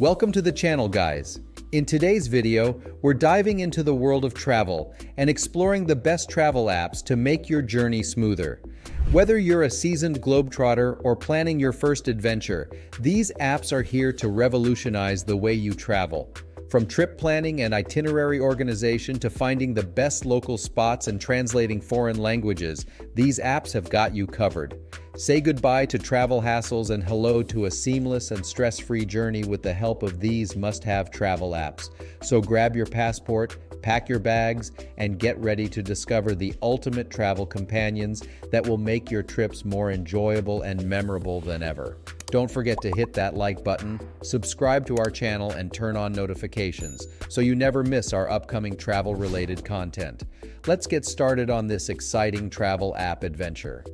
Welcome to the channel, guys. In today's video, we're diving into the world of travel and exploring the best travel apps to make your journey smoother. Whether you're a seasoned globetrotter or planning your first adventure, these apps are here to revolutionize the way you travel. From trip planning and itinerary organization to finding the best local spots and translating foreign languages, these apps have got you covered. Say goodbye to travel hassles and hello to a seamless and stress-free journey with the help of these must-have travel apps. So grab your passport, pack your bags, and get ready to discover the ultimate travel companions that will make your trips more enjoyable and memorable than ever. Don't forget to hit that like button, subscribe to our channel, and turn on notifications so you never miss our upcoming travel-related content. Let's get started on this exciting travel app adventure.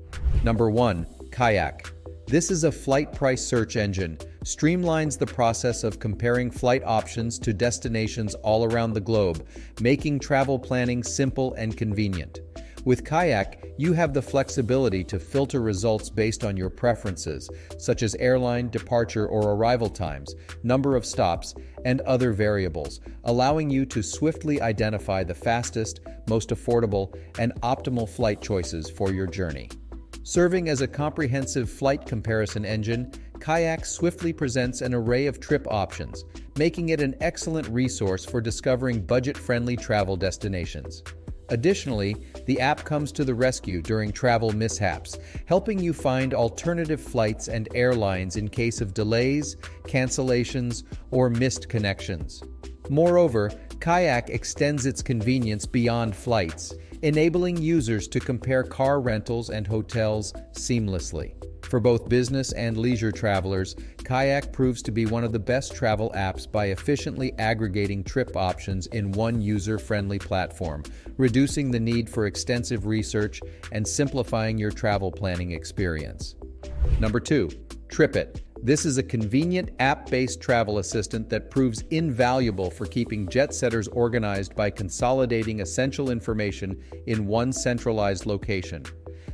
Number 1. Kayak. This is a flight price search engine, streamlines the process of comparing flight options to destinations all around the globe, making travel planning simple and convenient. With Kayak, you have the flexibility to filter results based on your preferences, such as airline, departure or arrival times, number of stops, and other variables, allowing you to swiftly identify the fastest, most affordable, and optimal flight choices for your journey. Serving as a comprehensive flight comparison engine, Kayak swiftly presents an array of trip options, making it an excellent resource for discovering budget-friendly travel destinations. Additionally, the app comes to the rescue during travel mishaps, helping you find alternative flights and airlines in case of delays, cancellations, or missed connections. Moreover, Kayak extends its convenience beyond flights, enabling users to compare car rentals and hotels seamlessly. For both business and leisure travelers, Kayak proves to be one of the best travel apps by efficiently aggregating trip options in one user-friendly platform, reducing the need for extensive research and simplifying your travel planning experience. Number 2. TripIt. This is a convenient app-based travel assistant that proves invaluable for keeping jet-setters organized by consolidating essential information in one centralized location.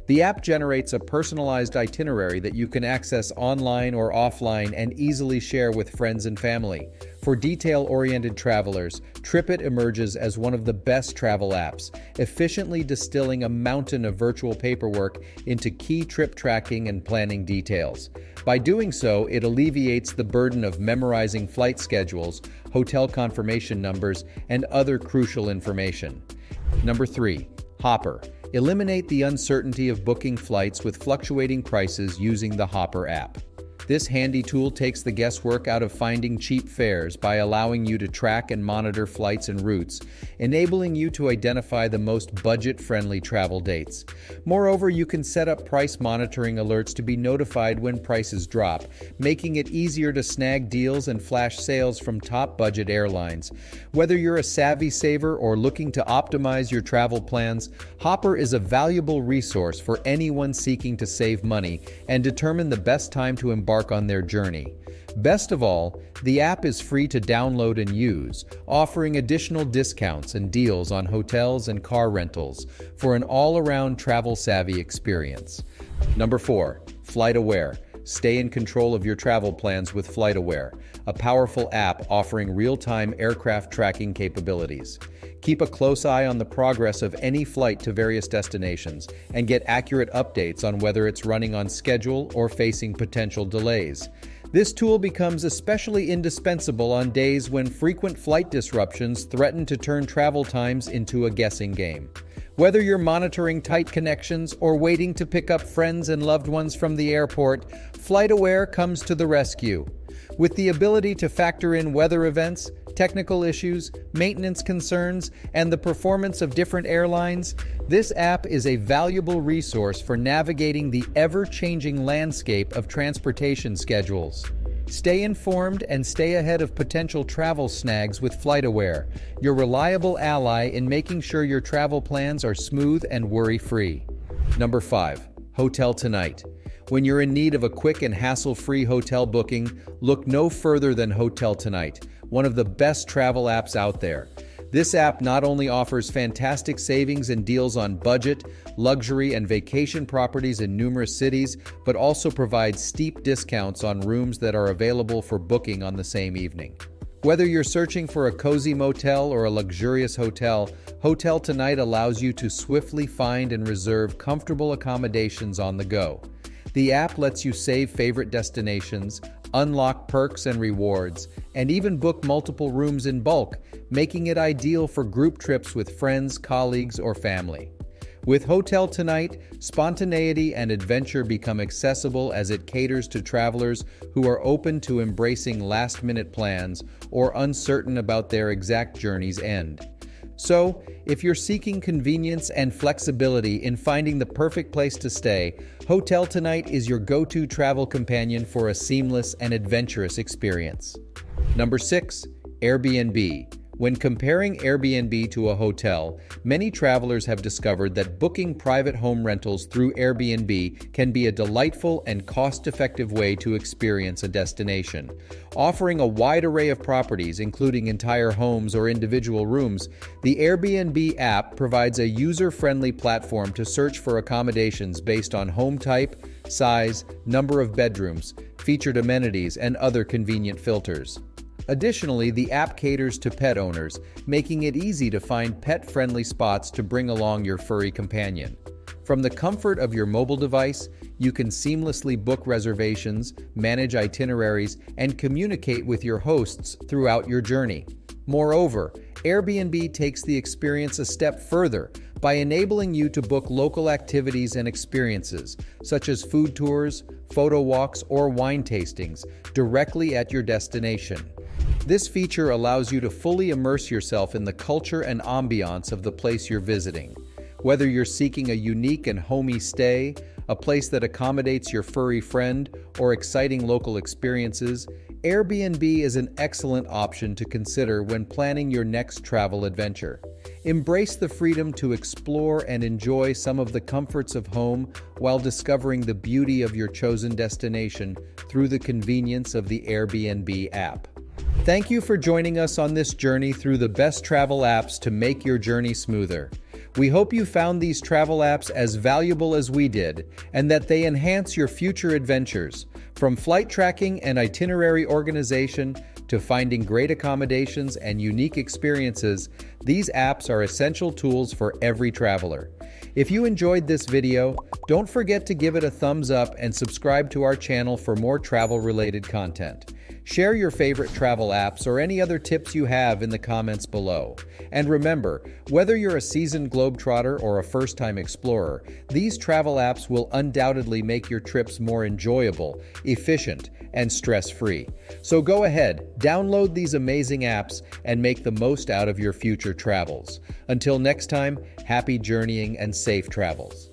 The app generates a personalized itinerary that you can access online or offline and easily share with friends and family. For detail-oriented travelers, TripIt emerges as one of the best travel apps, efficiently distilling a mountain of virtual paperwork into key trip tracking and planning details. By doing so, it alleviates the burden of memorizing flight schedules, hotel confirmation numbers, and other crucial information. Number 3. Hopper. Eliminate the uncertainty of booking flights with fluctuating prices using the Hopper app. This handy tool takes the guesswork out of finding cheap fares by allowing you to track and monitor flights and routes, enabling you to identify the most budget-friendly travel dates. Moreover, you can set up price monitoring alerts to be notified when prices drop, making it easier to snag deals and flash sales from top budget airlines. Whether you're a savvy saver or looking to optimize your travel plans, Hopper is a valuable resource for anyone seeking to save money and determine the best time to embark on their journey. Best of all, the app is free to download and use, offering additional discounts and deals on hotels and car rentals for an all-around travel-savvy experience. Number 4. FlightAware. Stay in control of your travel plans with FlightAware, a powerful app offering real-time aircraft tracking capabilities. Keep a close eye on the progress of any flight to various destinations and get accurate updates on whether it's running on schedule or facing potential delays. This tool becomes especially indispensable on days when frequent flight disruptions threaten to turn travel times into a guessing game. Whether you're monitoring tight connections or waiting to pick up friends and loved ones from the airport, FlightAware comes to the rescue. With the ability to factor in weather events, technical issues, maintenance concerns, and the performance of different airlines, this app is a valuable resource for navigating the ever-changing landscape of transportation schedules. Stay informed and stay ahead of potential travel snags with FlightAware, your reliable ally in making sure your travel plans are smooth and worry-free. Number 5. Hotel Tonight. When you're in need of a quick and hassle-free hotel booking, look no further than Hotel Tonight, one of the best travel apps out there. This app not only offers fantastic savings and deals on budget, luxury, and vacation properties in numerous cities, but also provides steep discounts on rooms that are available for booking on the same evening. Whether you're searching for a cozy motel or a luxurious hotel, Hotel Tonight allows you to swiftly find and reserve comfortable accommodations on the go. The app lets you save favorite destinations, unlock perks and rewards, and even book multiple rooms in bulk, making it ideal for group trips with friends, colleagues, or family. With Hotel Tonight, spontaneity and adventure become accessible as it caters to travelers who are open to embracing last-minute plans or uncertain about their exact journey's end. So, if you're seeking convenience and flexibility in finding the perfect place to stay, Hotel Tonight is your go-to travel companion for a seamless and adventurous experience. Number 6. Airbnb. When comparing Airbnb to a hotel, many travelers have discovered that booking private home rentals through Airbnb can be a delightful and cost-effective way to experience a destination. Offering a wide array of properties, including entire homes or individual rooms, the Airbnb app provides a user-friendly platform to search for accommodations based on home type, size, number of bedrooms, featured amenities, and other convenient filters. Additionally, the app caters to pet owners, making it easy to find pet-friendly spots to bring along your furry companion. From the comfort of your mobile device, you can seamlessly book reservations, manage itineraries, and communicate with your hosts throughout your journey. Moreover, Airbnb takes the experience a step further by enabling you to book local activities and experiences, such as food tours, photo walks, or wine tastings, directly at your destination. This feature allows you to fully immerse yourself in the culture and ambiance of the place you're visiting. Whether you're seeking a unique and homey stay, a place that accommodates your furry friend, or exciting local experiences, Airbnb is an excellent option to consider when planning your next travel adventure. Embrace the freedom to explore and enjoy some of the comforts of home while discovering the beauty of your chosen destination through the convenience of the Airbnb app. Thank you for joining us on this journey through the best travel apps to make your journey smoother. We hope you found these travel apps as valuable as we did, and that they enhance your future adventures. From flight tracking and itinerary organization to finding great accommodations and unique experiences, these apps are essential tools for every traveler. If you enjoyed this video, don't forget to give it a thumbs up and subscribe to our channel for more travel-related content. Share your favorite travel apps or any other tips you have in the comments below. And remember, whether you're a seasoned globetrotter or a first-time explorer, these travel apps will undoubtedly make your trips more enjoyable, efficient, and stress-free. So go ahead, download these amazing apps and make the most out of your future travels. Until next time, happy journeying and safe travels.